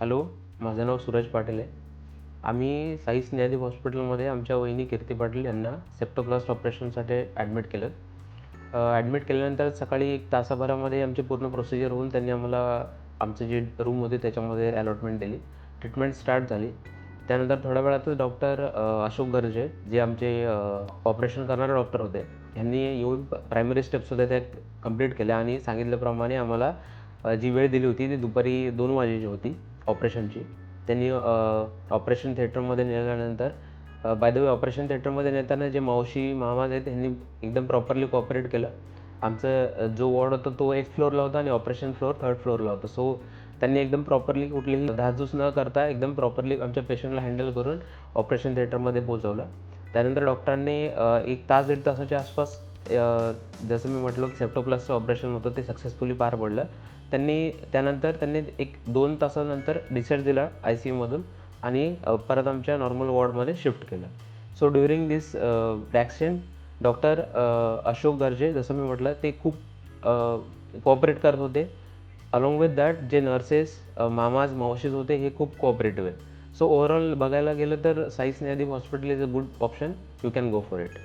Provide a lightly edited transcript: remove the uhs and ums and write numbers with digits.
Hello, माझं नाव सूरज पाटील आहे. आम्ही साई स्नेहदेव हॉस्पिटलमध्ये आमच्या वहिनी कीर्ती पाटील यांना सेप्टोप्लास्ट ऑपरेशनसाठी ॲडमिट केलं. ॲडमिट केल्यानंतर सकाळी 1 तासाभरामध्ये आमची पूर्ण प्रोसिजर होऊन त्यांनी आम्हाला आमचं जे रूम होते त्याच्यामध्ये अलॉटमेंट दिली. ट्रीटमेंट स्टार्ट झाली. त्यानंतर थोड्या वेळातच डॉक्टर अशोक गर्जे जे आमचे ऑपरेशन करणारे डॉक्टर होते, यांनी येऊन प्रायमरी स्टेप्स होत्या त्या कंप्लीट केल्या आणि सांगितल्याप्रमाणे आम्हाला जी वेळ दिली होती ती दुपारी 2 वाजेची होती ऑपरेशनची. त्यांनी ऑपरेशन थिएटरमध्ये नेल्यानंतर बाय द वे ऑपरेशन थिएटरमध्ये नेताना जे मावशी, मामा आहेत त्यांनी एकदम प्रॉपरली कोऑपरेट केलं. आमचा जो वॉर्ड होता तो 1 फ्लोअरला होता आणि ऑपरेशन फ्लोअर 3rd फ्लोअरला होता. सो त्यांनी एकदम प्रॉपरली कुठलीही धासधूस न करता एकदम प्रॉपरली आमच्या पेशंटला हँडल करून ऑपरेशन थिएटरमध्ये पोहोचवलं. त्यानंतर डॉक्टरांनी 1 तास 1.5 तासाच्या आसपास जसं मी म्हटलं की सेप्टोप्लास्टचं ऑपरेशन होतं ते सक्सेसफुली पार पडलं. त्यानंतर त्यांनी 1-2 तासानंतर डिस्चार्ज दिला ICUमधून आणि परत आमच्या नॉर्मल वॉर्डमध्ये शिफ्ट केलं. सो ड्युरिंग दिस वॅक्सिन डॉक्टर अशोक गर्जे जसं मी म्हटलं ते खूप कोऑपरेट करत होते. अलॉंग विथ दॅट जे नर्सेस, मामाज, मावशीज होते हे खूप कोऑपरेटिव्ह आहेत. सो ओव्हरऑल बघायला गेलं तर Sai Snehdev hospital is a good option. You can go for it.